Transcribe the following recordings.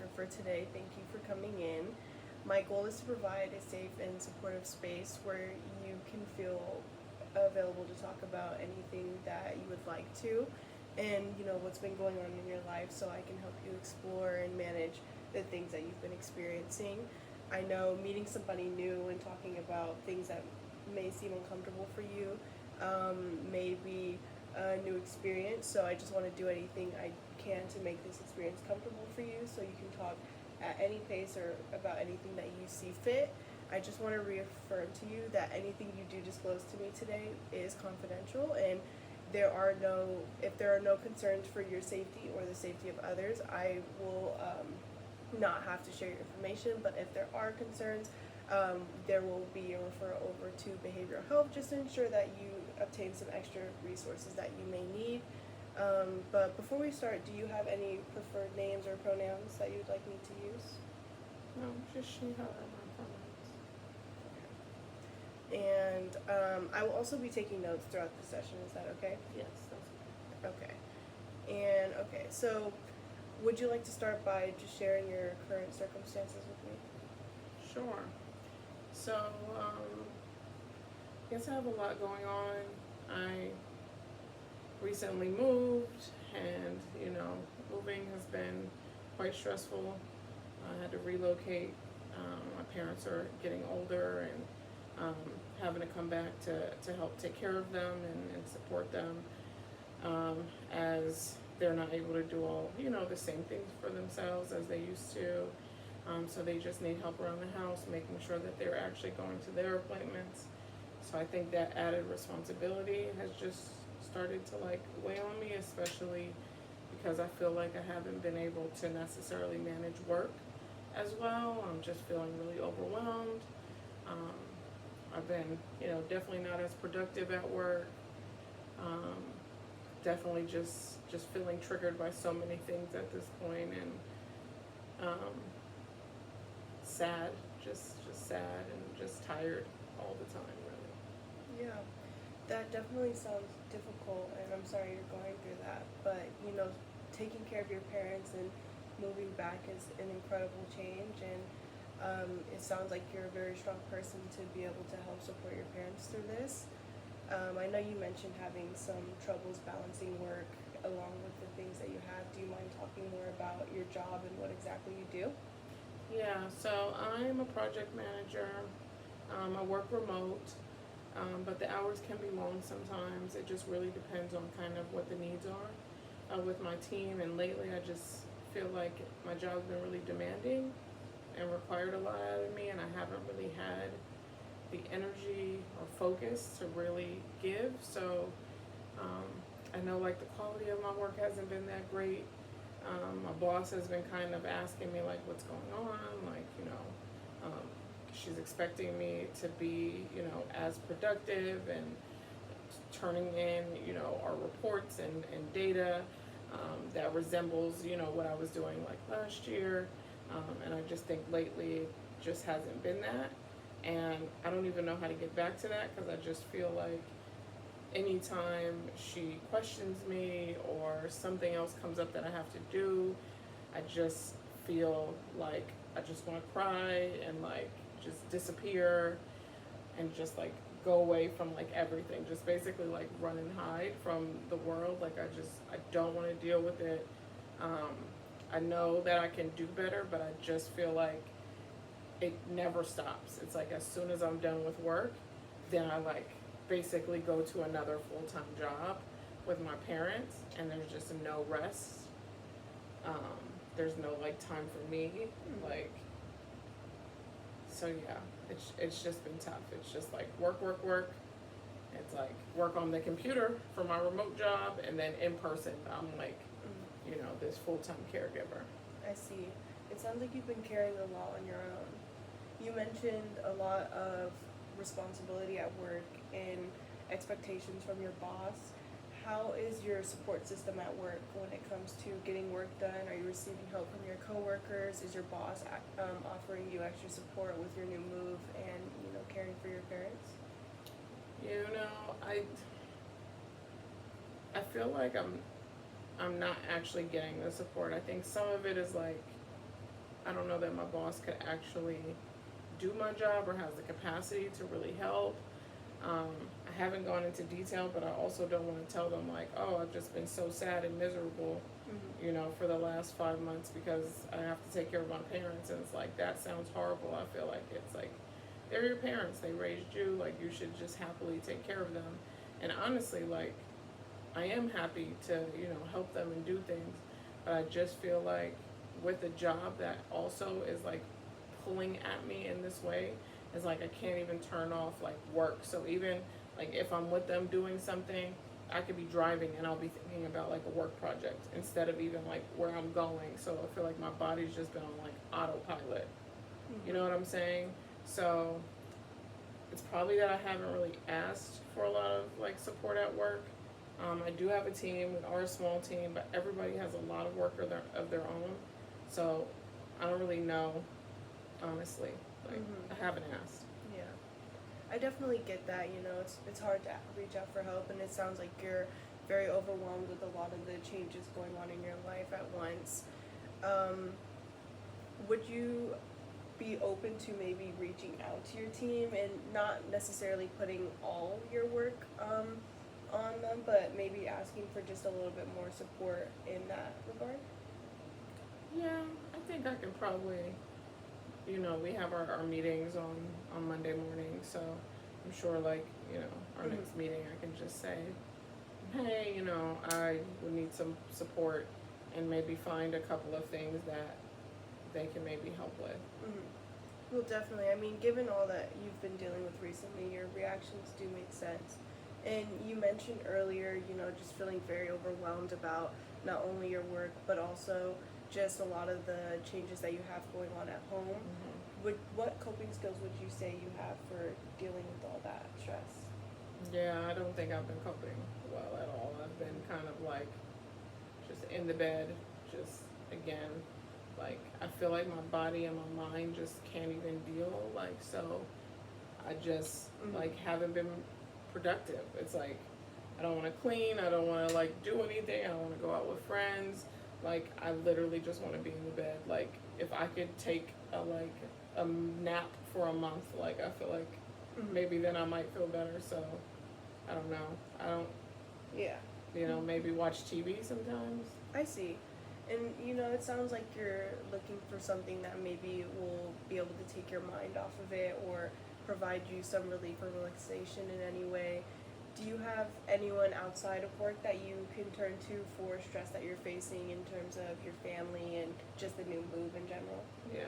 talker for today. Thank you for coming in. My goal is to provide a safe and supportive space where you can feel available to talk about anything that you would like to, and what's been going on in your life, so I can help you explore and manage the things that you've been experiencing. I know meeting somebody new and talking about things that may seem uncomfortable for you may be a new experience, so I just want to do anything I can to make this experience comfortable for you, so you can talk at any pace or about anything that you see fit. I just want to reaffirm to you that anything you do disclose to me today is confidential, and if there are no concerns for your safety or the safety of others, I will not have to share your information. But if there are concerns, there will be a referral over to behavioral health, just to ensure that you obtain some extra resources that you may need. But before we start, do you have any preferred names or pronouns that you'd like me to use? No, just she, her, and my pronouns. And I will also be taking notes throughout the session. Is that okay? Yes, that's Okay. And okay, so would you like to start by just sharing your current circumstances with me? sure. So, I guess I have a lot going on. I recently moved, and moving has been quite stressful. I had to relocate. My parents are getting older, and having to come back to help take care of them and support them, as they're not able to do all the same things for themselves as they used to. So they just need help around the house, making sure that they're actually going to their appointments. So I think that added responsibility has just started to weigh on me, especially because I feel like I haven't been able to necessarily manage work as well. I'm just feeling really overwhelmed. I've been, definitely not as productive at work. Definitely just feeling triggered by so many things at this point, and sad, just sad and just tired all the time, really. Yeah, that definitely sounds difficult, and I'm sorry you're going through that. But taking care of your parents and moving back is an incredible change, and it sounds like you're a very strong person to be able to help support your parents through this. I know you mentioned having some troubles balancing work along with the things that you have. Do you mind talking more about your job and what exactly you do? Yeah, so I'm a project manager. I work remote, but the hours can be long sometimes. It just really depends on kind of what the needs are with my team. And lately I just feel like my job's been really demanding and required a lot out of me, and I haven't really had the energy or focus to really give. So I know the quality of my work hasn't been that great. My boss has been kind of asking me what's going on, she's expecting me to be as productive and turning in our reports and data that resembles what I was doing last year, and I just think lately it just hasn't been that, and I don't even know how to get back to that, because I just feel like anytime she questions me or something else comes up that I have to do, I just feel like I just want to cry and just disappear and just go away from everything, just basically run and hide from the world. I don't want to deal with it. I know that I can do better, but I just feel like it never stops. It's as soon as I'm done with work, then I basically go to another full-time job with my parents, and there's just no rest. There's no time for me. So yeah, it's just been tough. It's just work. It's work on the computer for my remote job, and then in person I'm this full-time caregiver. I see. It sounds like you've been carrying a lot on your own. You mentioned a lot of responsibility at work and expectations from your boss. How is your support system at work when it comes to getting work done? Are you receiving help from your coworkers? Is your boss offering you extra support with your new move and caring for your parents? I feel like I'm not actually getting the support. I think some of it is I don't know that my boss could actually do my job or has the capacity to really help. I haven't gone into detail, but I also don't want to tell them like, oh, I've just been so sad and miserable, Mm-hmm. you know, for the last 5 months because I have to take care of my parents. And it's like, that sounds horrible. I feel like it's like, they're your parents. They raised you. Like, you should just happily take care of them. And honestly, like, I am happy to, you know, help them and do things. But I just feel like with a job that also is like pulling at me in this way, it's like I can't even turn off like work. So even like if I'm with them doing something, I could be driving and I'll be thinking about like a work project instead of even like where I'm going. So I feel like my body's just been on like autopilot. Mm-hmm. You know what I'm saying? So it's probably that I haven't really asked for a lot of like support at work. I do have a team, we are a small team, but everybody has a lot of work of their own. So I don't really know, honestly. Like, I haven't asked. Yeah, I definitely get that. You know, it's hard to reach out for help, and it sounds like you're very overwhelmed with a lot of the changes going on in your life at once. Would you be open to maybe reaching out to your team and not necessarily putting all your work on them, but maybe asking for just a little bit more support in that regard? Yeah, I think I can probably, you know, we have our meetings on Monday morning, so I'm sure like, you know, our next meeting I can just say, hey, you know, I would need some support and maybe find a couple of things that they can maybe help with. Well, definitely. I mean, given all that you've been dealing with recently, your reactions do make sense. And you mentioned earlier, you know, just feeling very overwhelmed about not only your work, but also just a lot of the changes that you have going on at home. What coping skills would you say you have for dealing with all that stress? Yeah, I don't think I've been coping well at all. I've been kind of like just in the bed, just again, like I feel like my body and my mind just can't even deal. Like, so I just like haven't been productive. It's like I don't want to clean, I don't want to like do anything, I don't want to go out with friends. Like I literally just want to be in the bed. Like if I could take a nap for a month, like I feel like maybe then I might feel better. So I don't know. Yeah. You know, maybe watch TV sometimes. I see. And, you know, it sounds like you're looking for something that maybe will be able to take your mind off of it or provide you some relief or relaxation in any way. Do you have anyone outside of work that you can turn to for stress that you're facing in terms of your family and just the new move in general? Yeah.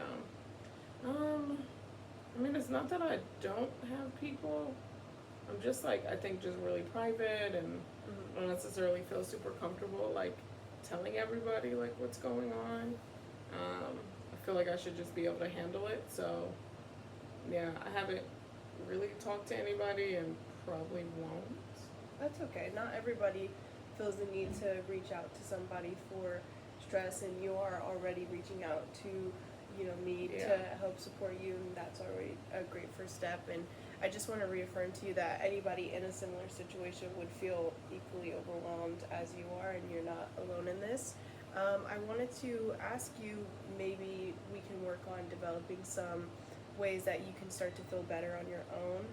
I mean, it's not that I don't have people. I'm just like, I think just really private and don't necessarily feel super comfortable, like, telling everybody, like, what's going on. I feel like I should just be able to handle it. So, yeah, I haven't really talked to anybody and probably won't. That's okay. Not everybody feels the need to reach out to somebody for stress, and you are already reaching out to, you know, me to help support you, and that's already a great first step. And I just want to reaffirm to you that anybody in a similar situation would feel equally overwhelmed as you are, and you're not alone in this. I wanted to ask you, maybe we can work on developing some ways that you can start to feel better on your own.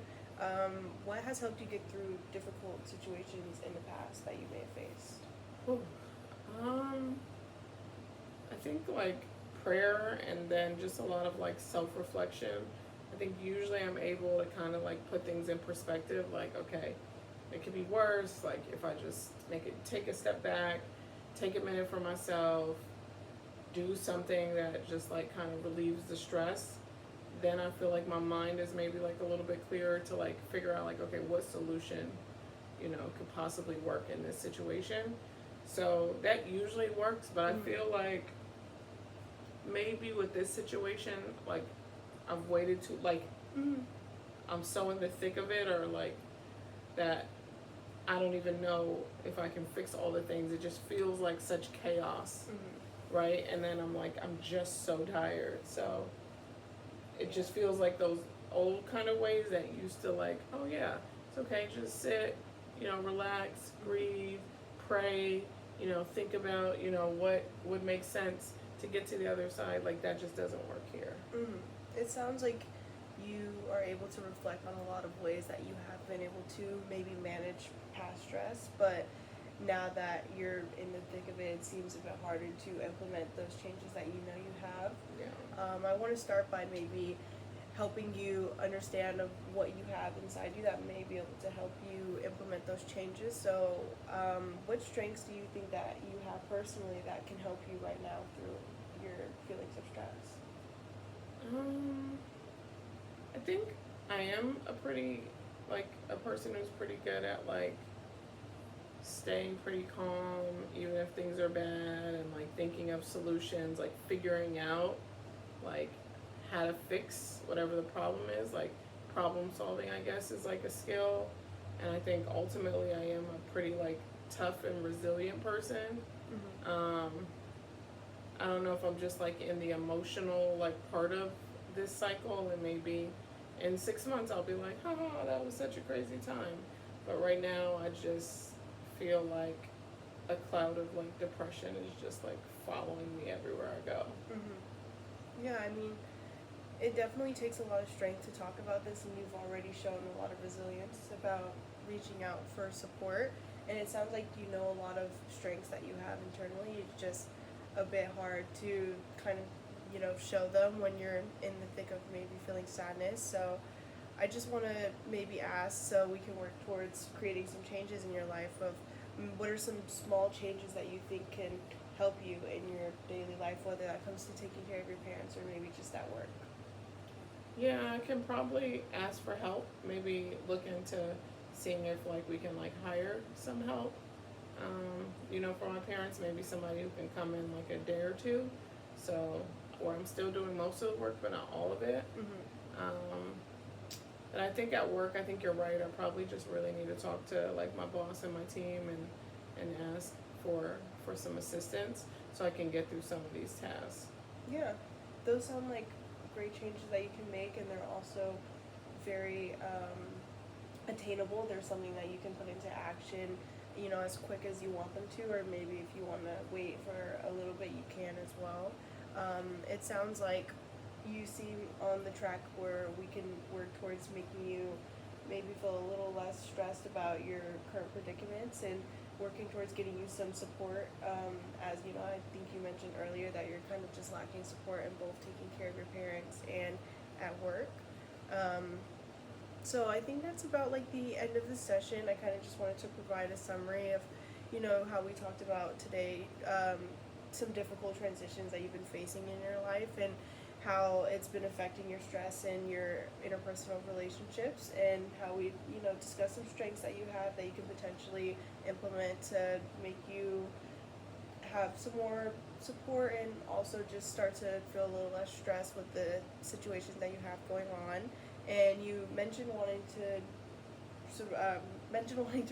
What has helped you get through difficult situations in the past that you may have faced? Ooh. I think like prayer and then just a lot of like self-reflection. I think usually I'm able to kind of like put things in perspective, like, okay, it could be worse. Like if I just take a step back, take a minute for myself, do something that just like kind of relieves the stress, then I feel like my mind is maybe like a little bit clearer to like figure out like, okay, what solution, you know, could possibly work in this situation. So that usually works, but I feel like maybe with this situation, like I've waited too, like I'm so in the thick of it, or like that I don't even know if I can fix all the things. It just feels like such chaos, right? And then I'm like, I'm just so tired. So it just feels like those old kind of ways that used to like, oh yeah, it's okay, just sit, you know, relax, breathe, pray, you know, think about, you know, what would make sense to get to the other side, like that just doesn't work here. Mm-hmm. It sounds like you are able to reflect on a lot of ways that you have been able to maybe manage past stress, but now that you're in the thick of it, it seems a bit harder to implement those changes that you know you have. Yeah. I want to start by maybe helping you understand of what you have inside you that may be able to help you implement those changes. So, what strengths do you think that you have personally that can help you right now through your feelings of stress? I think I am a person who's pretty good at like staying pretty calm even if things are bad, and like thinking of solutions, like figuring out like how to fix whatever the problem is. Like problem solving, I guess, is like a skill. And I think ultimately I am a pretty like tough and resilient person. Mm-hmm. I don't know if I'm just like in the emotional like part of this cycle, and maybe in 6 months I'll be like, haha, that was such a crazy time. But right now I just feel like a cloud of like depression is just like following me everywhere I go. Mm-hmm. Yeah, I mean, it definitely takes a lot of strength to talk about this, and you've already shown a lot of resilience about reaching out for support. And it sounds like you know a lot of strengths that you have internally. It's just a bit hard to kind of, show them when you're in the thick of maybe feeling sadness. So I just want to maybe ask so we can work towards creating some changes in your life of what are some small changes that you think can help you in your daily life, whether that comes to taking care of your parents or maybe just at work. Yeah, I can probably ask for help. Maybe look into seeing if like we can like hire some help. For my parents, maybe somebody who can come in like a day or two. So, or I'm still doing most of the work, but not all of it. Mm-hmm. And I think at work, I think you're right. I probably just really need to talk to like my boss and my team and ask for some assistance so I can get through some of these tasks. Yeah, those sound like great changes that you can make, and they're also very attainable. They're something that you can put into action, as quick as you want them to, or maybe if you want to wait for a little bit, you can as well. It sounds like you seem on the track where we can work towards making you maybe feel a little less stressed about your current predicaments and working towards getting you some support. As I think you mentioned earlier that you're kind of just lacking support in both taking care of your parents and at work. So I think that's about like the end of the session. I kind of just wanted to provide a summary of, how we talked about today, some difficult transitions that you've been facing in your life and how it's been affecting your stress and your interpersonal relationships, and how we, discuss some strengths that you have that you can potentially implement to make you have some more support and also just start to feel a little less stressed with the situations that you have going on. And you mentioned wanting to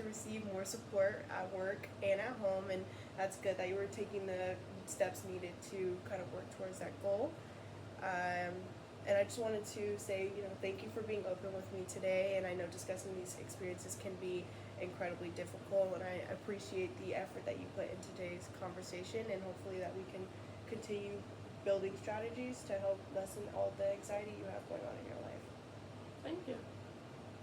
receive more support at work and at home, and that's good that you were taking the steps needed to kind of work towards that goal. And I just wanted to say, thank you for being open with me today. And I know discussing these experiences can be incredibly difficult, and I appreciate the effort that you put in today's conversation, and hopefully that we can continue building strategies to help lessen all the anxiety you have going on in your life. Thank you.